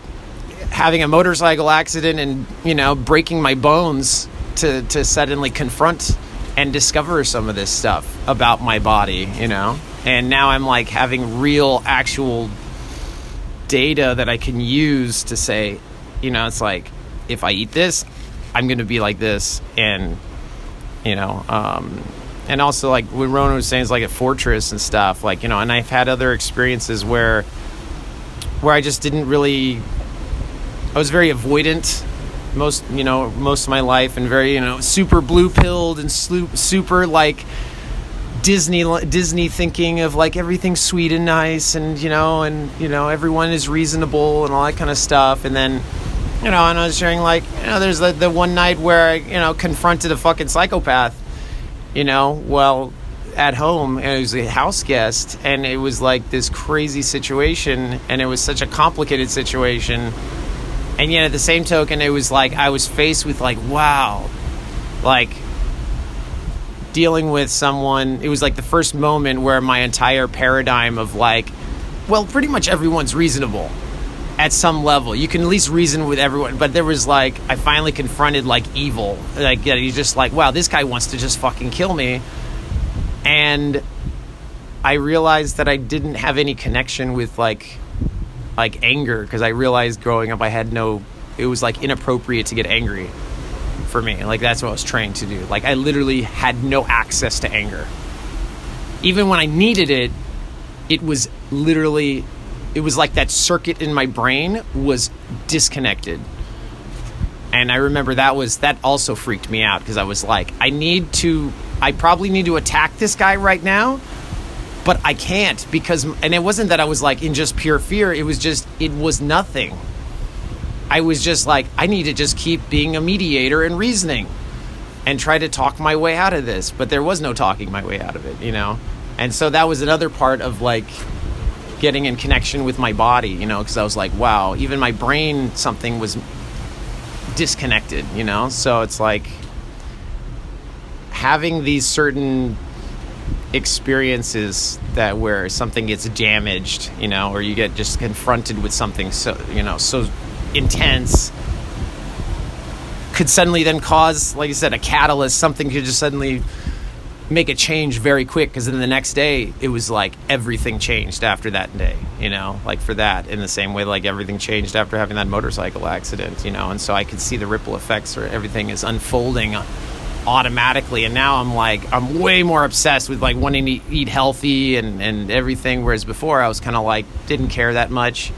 having a motorcycle accident and breaking my bones to suddenly confront and discover some of this stuff about my body, and now I'm like having real actual data that I can use to say, it's like, if I eat this, I'm going to be like this. And, and also like what Ronin was saying is like a fortress and stuff, like, and I've had other experiences where I just didn't really, I was very avoidant most of my life, and very, super blue pilled and super like Disney thinking of like everything's sweet and nice, and everyone is reasonable and all that kind of stuff. And then, and I was sharing like, there's the one night where I, confronted a fucking psychopath, well, at home, and it was a house guest, and it was like this crazy situation, and it was such a complicated situation. And yet at the same token, it was like I was faced with like, wow, like dealing with someone. It was like the first moment where my entire paradigm of like, well, pretty much everyone's reasonable at some level. You can at least reason with everyone. But there was like, I finally confronted like evil. Like, he's just like, wow, this guy wants to just fucking kill me. And I realized that I didn't have any connection with like anger, because I realized growing up it was like inappropriate to get angry for me. Like that's what I was trained to do. Like I literally had no access to anger. Even when I needed it, it was literally it was like that circuit in my brain was disconnected. And I remember that also freaked me out, because I was like, I probably need to attack this guy right now, but I can't, and it wasn't that I was like in just pure fear. It was nothing. I was just like, I need to just keep being a mediator and reasoning and try to talk my way out of this. But there was no talking my way out of it, And so that was another part of like getting in connection with my body, because I was like, wow, even my brain, something was disconnected, So it's like having these certain experiences that where something gets damaged, or you get just confronted with something so intense, could suddenly then cause, like you said, a catalyst. Something could just suddenly make a change very quick, because then the next day it was like everything changed after that day, like for that, in the same way like everything changed after having that motorcycle accident, and so I could see the ripple effects, or everything is unfolding automatically. And now I'm way more obsessed with like wanting to eat healthy and everything, whereas before I was kind of like didn't care that much,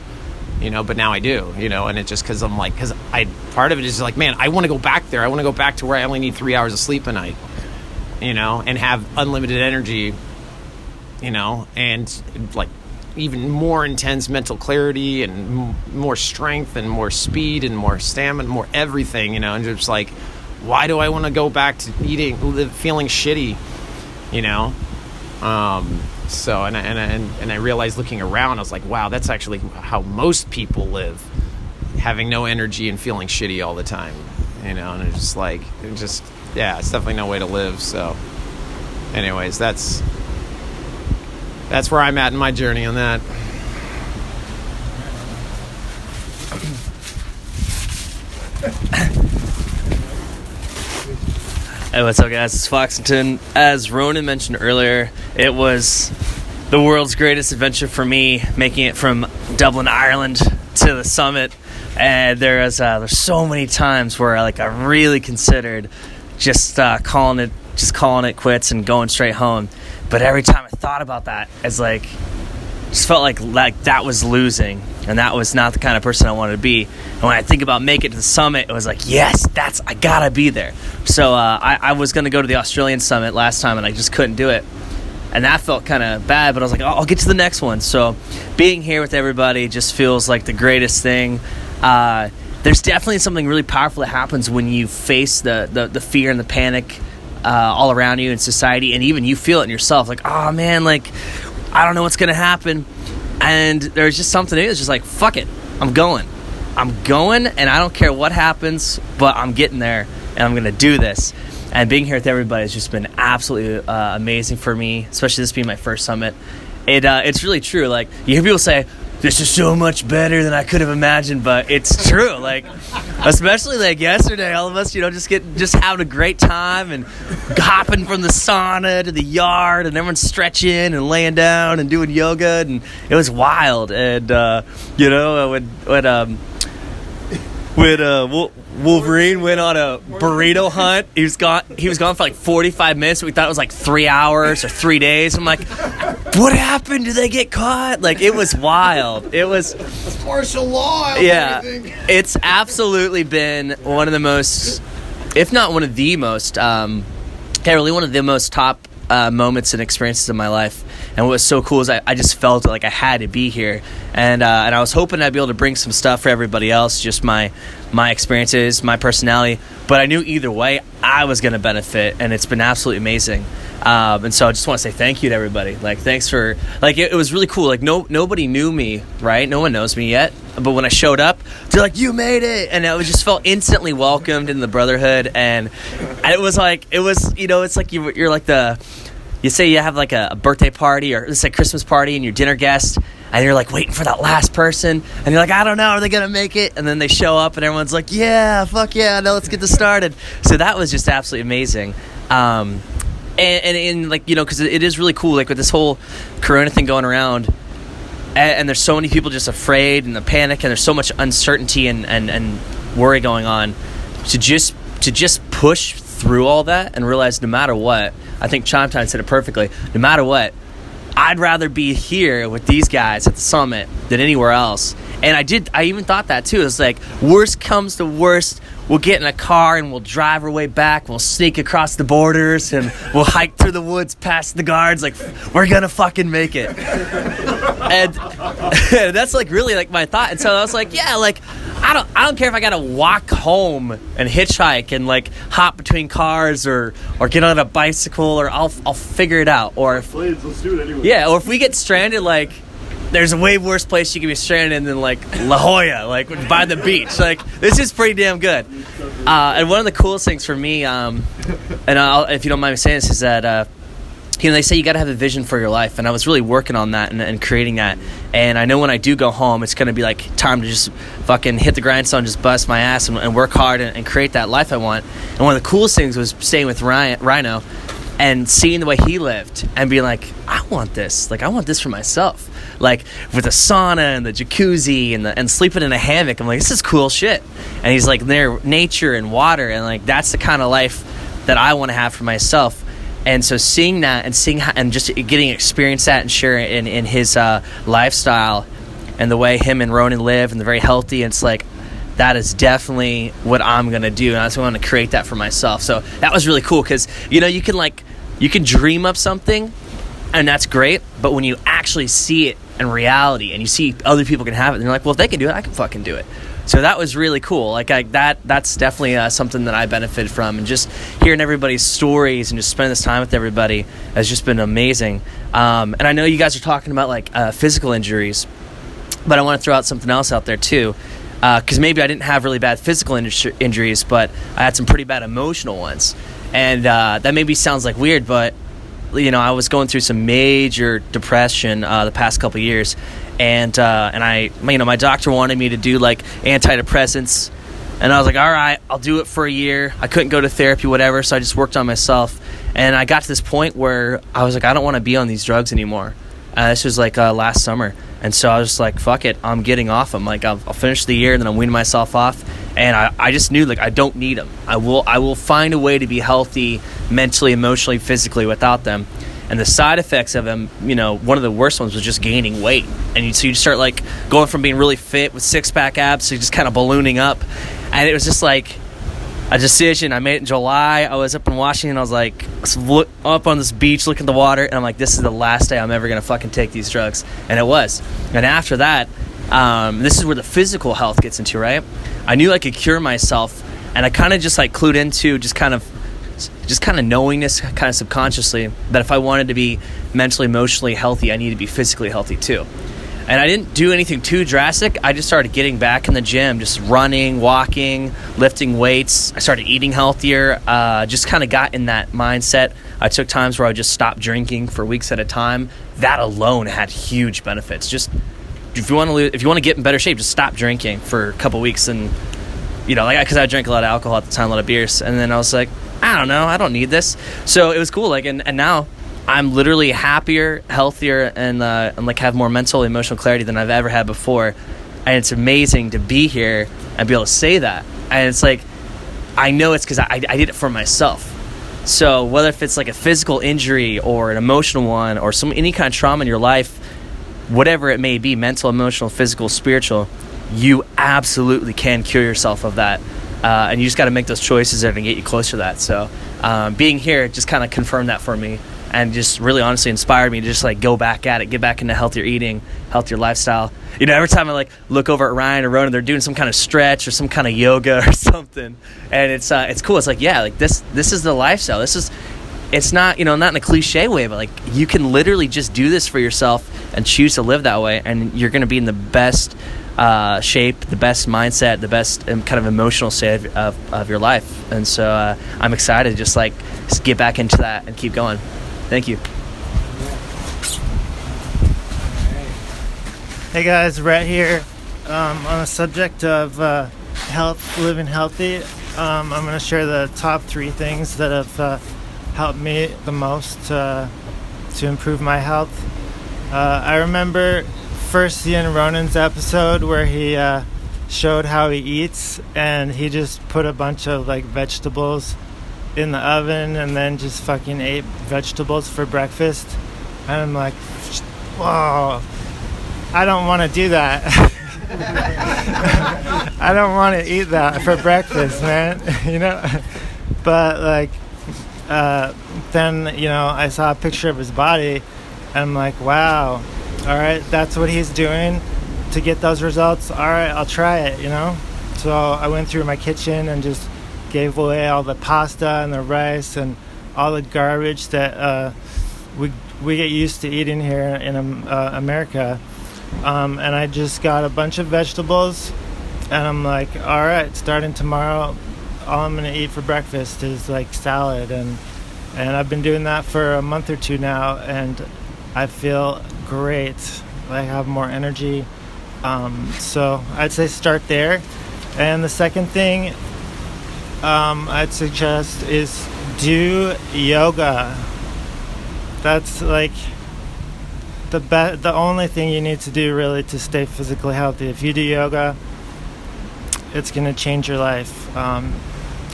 but now I do, and it's just because part of it is like, man, I want to go back there. I want to go back to where I only need 3 hours of sleep a night, and have unlimited energy, and like even more intense mental clarity and more strength and more speed and more stamina, more everything, and just like, why do I want to go back to feeling shitty, So, and I realized looking around, I was like, wow, that's actually how most people live, having no energy and feeling shitty all the time, and it's just it's definitely no way to live. So anyways, that's where I'm at in my journey on that. Hey, what's up, guys? It's Foxington. As Ronin mentioned earlier, it was the world's greatest adventure for me, making it from Dublin, Ireland to the summit. And there's so many times where I really considered just calling it quits and going straight home. But every time I thought about that, it's just felt like that was losing, and that was not the kind of person I wanted to be. And when I think about make it to the summit, it was like, yes, I gotta be there. So I was gonna go to the Australian summit last time, and I just couldn't do it, and that felt kind of bad. But I was like, I'll get to the next one. So being here with everybody just feels like the greatest thing. There's definitely something really powerful that happens when you face the fear and the panic all around you in society, and even you feel it in yourself, like, oh man, I don't know what's going to happen. And there's just something in it. It's just like, fuck it. I'm going, and I don't care what happens, but I'm getting there, and I'm going to do this. And being here with everybody has just been absolutely amazing for me, especially this being my first summit. It's really true. Like, you hear people say, this is so much better than I could have imagined, but it's true. Especially yesterday, all of us, just having a great time and hopping from the sauna to the yard, and everyone's stretching and laying down and doing yoga, and it was wild. And when Wolverine went on a burrito hunt, he was gone for 45 minutes. We thought it was 3 hours or 3 days. I'm like, what happened? Did they get caught? It was wild. It was martial law. Yeah, it's absolutely been one of the most, if not one of the most, really one of the most top moments and experiences of my life. And what was so cool is I just felt like I had to be here, and I was hoping I'd be able to bring some stuff for everybody else, just my experiences, my personality. But I knew either way I was going to benefit, and it's been absolutely amazing. And so I just want to say thank you to everybody. Thanks for it was really cool. Nobody knew me, right? No one knows me yet. But when I showed up, they're like, "You made it!" And I just felt instantly welcomed in the brotherhood. And it was it's like you're like you say you have a birthday party or let's say Christmas party, and your dinner guest, and you're waiting for that last person, and you're I don't know, are they gonna make it? And then they show up, and everyone's like, yeah, fuck yeah, no, let's get this started. So that was just absolutely amazing. And because it is really cool, with this whole Corona thing going around, and there's so many people just afraid and the panic, and there's so much uncertainty and worry going on, to just push through all that and realize no matter what, I think Chime Time said it perfectly, no matter what, I'd rather be here with these guys at the summit than anywhere else. And I even thought that too. It's like, worst comes to worst, we'll get in a car and we'll drive our way back. We'll sneak across the borders and we'll hike through the woods past the guards. Like, we're gonna fucking make it. And that's like really like my thought. And so I was like, yeah, like I don't care if I gotta walk home and hitchhike and like hop between cars or get on a bicycle, or I'll figure it out. Or if, Let's do it anyway. yeah, or if we get stranded, like, there's a way worse place you can be stranded in than like La Jolla, like by the beach. Like, this is pretty damn good. And one of the coolest things for me, and if you don't mind me saying this, is that they say you got to have a vision for your life, and I was really working on that and creating that. And I know when I do go home, it's going to be like time to just fucking hit the grindstone, just bust my ass and work hard and create that life I want. And one of the coolest things was staying with Rhino and seeing the way he lived and being like, I want this. Like, I want this for myself. Like, with the sauna and the jacuzzi and sleeping in a hammock. I'm like, this is cool shit. And he's like, there, nature and water. And like, that's the kind of life that I want to have for myself. And so seeing that and seeing how, and just getting to experience that and share it in his lifestyle and the way him and Ronin live, and they're very healthy. And it's like, that is definitely what I'm going to do. And I just want to create that for myself. So that was really cool because, you can dream up something and that's great. But when you actually see it in reality and you see other people can have it, and you're like, well, if they can do it, I can fucking do it. So that was really cool. Like, that's definitely something that I benefited from. And just hearing everybody's stories and just spending this time with everybody has just been amazing. And I know you guys are talking about like physical injuries, but I want to throw out something else out there too. Because maybe I didn't have really bad physical injuries, but I had some pretty bad emotional ones. And that maybe sounds like weird, but I was going through some major depression the past couple of years, and I, my doctor wanted me to do like antidepressants, and I was like, all right, I'll do it for a year. I couldn't go to therapy, whatever, so I just worked on myself, and I got to this point where I was like, I don't want to be on these drugs anymore. This was like last summer, and so I was just like, fuck it, I'm getting off them. Like, I'll finish the year, and then I'm weaning myself off. And I just knew, like, I don't need them. I will find a way to be healthy mentally, emotionally, physically without them. And the side effects of them, one of the worst ones was just gaining weight. And so you start, like, going from being really fit with six-pack abs to just kind of ballooning up. And it was just, like, a decision. I made it in July. I was up in Washington. I was, like, up on this beach looking at the water. And I'm like, this is the last day I'm ever going to fucking take these drugs. And it was. And after that, this is where the physical health gets into, right? I knew I could cure myself, and I kind of just like clued into just kind of knowing this kind of subconsciously that if I wanted to be mentally, emotionally healthy, I need to be physically healthy too. And I didn't do anything too drastic. I just started getting back in the gym, just running, walking, lifting weights. I started eating healthier, just kind of got in that mindset. I took times where I would just stop drinking for weeks at a time. That alone had huge benefits. Just if you want to get in better shape, just stop drinking for a couple weeks. And because I drank a lot of alcohol at the time, a lot of beers, and then I was like, I don't know, I don't need this. So it was cool. Like, and now I'm literally happier, healthier, and like have more mental, emotional clarity than I've ever had before. And it's amazing to be here and be able to say that. And it's like, I know it's because I did it for myself. So whether if it's like a physical injury or an emotional one or any kind of trauma in your life, whatever it may be, mental, emotional, physical, spiritual, you absolutely can cure yourself of that. And you just got to make those choices that are going to get you closer to that. So being here just kind of confirmed that for me, and just really honestly inspired me to just like go back at it, get back into healthier eating, healthier lifestyle. Every time I like look over at Ryan or Ronin, they're doing some kind of stretch or some kind of yoga or something, and it's cool. It's like, yeah, like this is the lifestyle. It's not, not in a cliche way, but like you can literally just do this for yourself and choose to live that way, and you're going to be in the best shape, the best mindset, the best kind of emotional state of your life. And so I'm excited to just get back into that and keep going. Thank you. Hey guys, Rhett here. On the subject of health, living healthy, I'm going to share the top 3 things that have helped me the most to improve my health. I remember first seeing Ronin's episode where he showed how he eats, and he just put a bunch of like vegetables in the oven and then just fucking ate vegetables for breakfast. And I'm like, whoa, I don't want to do that. I don't want to eat that for breakfast, man. But like, then I saw a picture of his body, and I'm like, wow, all right, that's what he's doing to get those results. All right, I'll try it. So I went through my kitchen and just gave away all the pasta and the rice and all the garbage that we get used to eating here in America. And I just got a bunch of vegetables, and I'm like, all right, starting tomorrow, all I'm going to eat for breakfast is like salad. And I've been doing that for a month or two now, and I feel great. I have more energy. So I'd say start there. And the second thing I'd suggest is do yoga. That's like the only thing you need to do really to stay physically healthy. If you do yoga, it's going to change your life.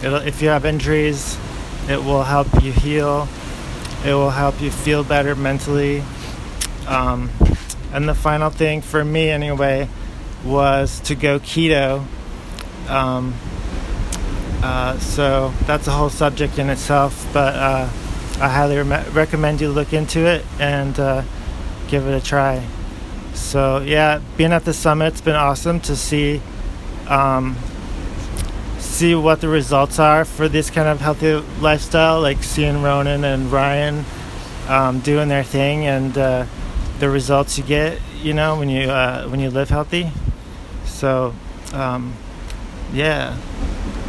If you have injuries, it will help you heal. It will help you feel better mentally. And the final thing for me anyway was to go keto. So that's a whole subject in itself, but I highly recommend you look into it and give it a try. So yeah, being at the summit's been awesome to see what the results are for this kind of healthy lifestyle, like seeing Ronin and Ryan doing their thing, and the results you get, when you live healthy. So yeah,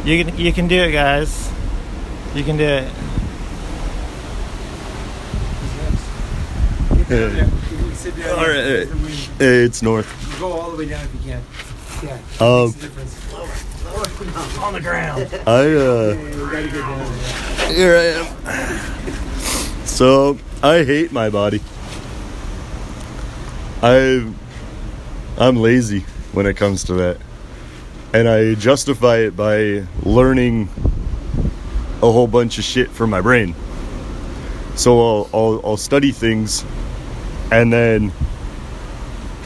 you can do it, guys. You can do it. All right, it's north. Go all the way down if you can. Yeah. On the ground. Here I am. So I hate my body. I'm lazy when it comes to that, and I justify it by learning a whole bunch of shit from my brain. So I'll study things, and then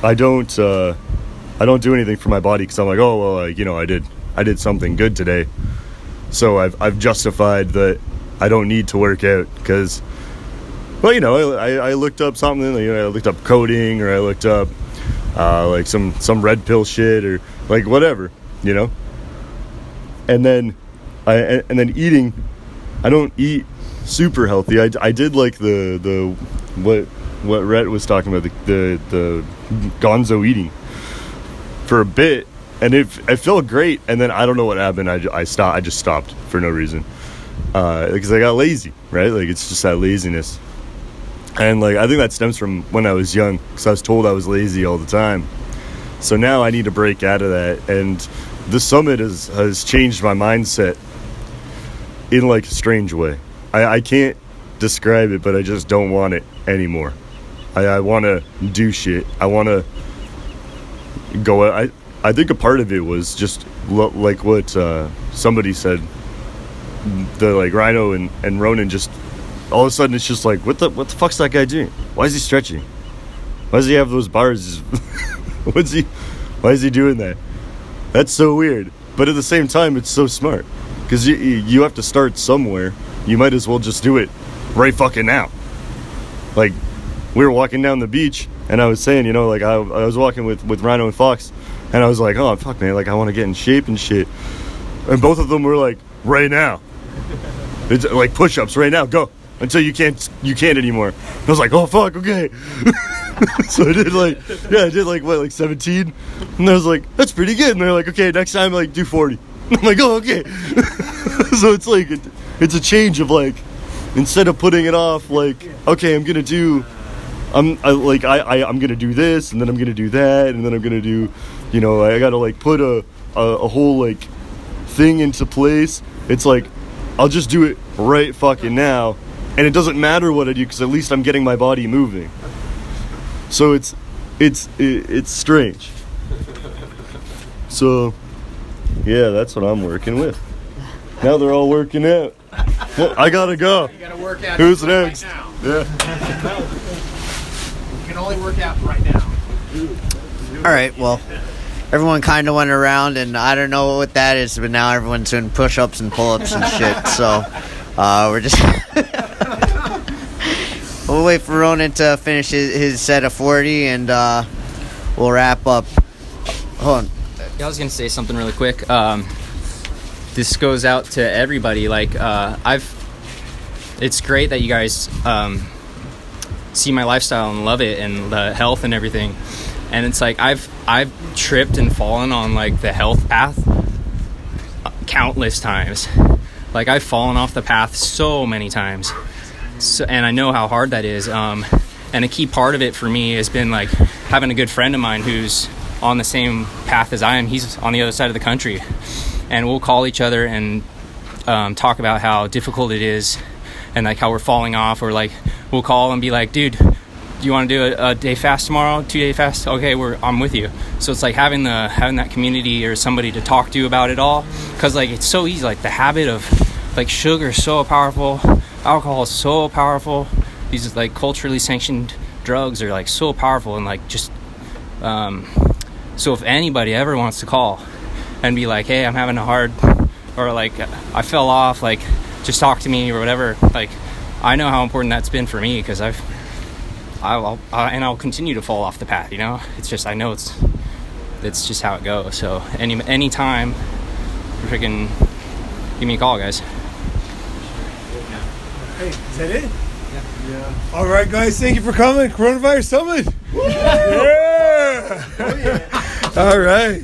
I don't do anything for my body because I'm like, oh well, I did something good today, so I've justified that I don't need to work out because, well, I looked up something, I looked up coding, or I looked up like some red pill shit, or like whatever, and then eating. I don't eat super healthy. I did like the what Rhett was talking about, the gonzo eating for a bit, and I felt great, and then I don't know what happened. I just stopped for no reason, because I got lazy, right? Like, it's just that laziness, and like I think that stems from when I was young, because I was told I was lazy all the time. So now I need to break out of that, and the summit has changed my mindset in like a strange way. I can't describe it, but I just don't want it anymore. I want to do shit. I want to go. I think a part of it was just like what somebody said. The like Rhino and Ronin, just all of a sudden it's just like, what the fuck's that guy doing? Why is he stretching? Why does he have those bars? Why is he doing that? That's so weird. But at the same time, it's so smart, because you have to start somewhere. You might as well just do it right fucking now. Like, we were walking down the beach, and I was saying, like I was walking with Rhino and Fox, and I was like, oh fuck man, like I want to get in shape and shit. And both of them were like, right now. It's like push-ups right now, go until you can't anymore. I was like, oh fuck, okay. So I did like 17, and I was like, that's pretty good. And they're like, okay, next time like do 40. I'm like, oh okay. So it's like it's a change of like, instead of putting it off, like, okay, I'm gonna do this, and then I'm gonna do that, and then I'm gonna do, I gotta like put a whole like thing into place. It's like, I'll just do it right fucking now, and it doesn't matter what I do, because at least I'm getting my body moving. So it's strange. So yeah, that's what I'm working with. Now they're all working out. Well, I gotta go. You gotta work out. Who's next? Right now. Yeah. probably work out right now. All right, well, everyone kind of went around, and I don't know what that is, but now everyone's doing push-ups and pull-ups and shit. So we're just we'll wait for Ronin to finish his set of 40, and we'll wrap up. Hold on. Yeah, I was gonna say something really quick. This goes out to everybody. Like, it's great that you guys see my lifestyle and love it, and the health and everything. And it's like I've tripped and fallen on like the health path countless times. Like, I've fallen off the path so many times. So, and I know how hard that is. And a key part of it for me has been like having a good friend of mine who's on the same path as I am. He's on the other side of the country, and we'll call each other and talk about how difficult it is, and like how we're falling off, or like we'll call and be like, dude, do you want to do a day fast tomorrow, 2-day fast? Okay, I'm with you. So it's like having that community or somebody to talk to about it all, because like it's so easy. Like the habit of like sugar is so powerful, alcohol is so powerful. These like culturally sanctioned drugs are like so powerful, and like just so if anybody ever wants to call and be like, hey, I'm having a hard, or like I fell off, like just talk to me or whatever. Like, I know how important that's been for me, because I'll continue to fall off the path, you know. It's just, I know it's just how it goes. So any time, freaking give me a call, guys. Hey, is that it? Yeah. All right, guys, thank you for coming. Coronavirus Summit. Yeah. Oh, yeah. All right.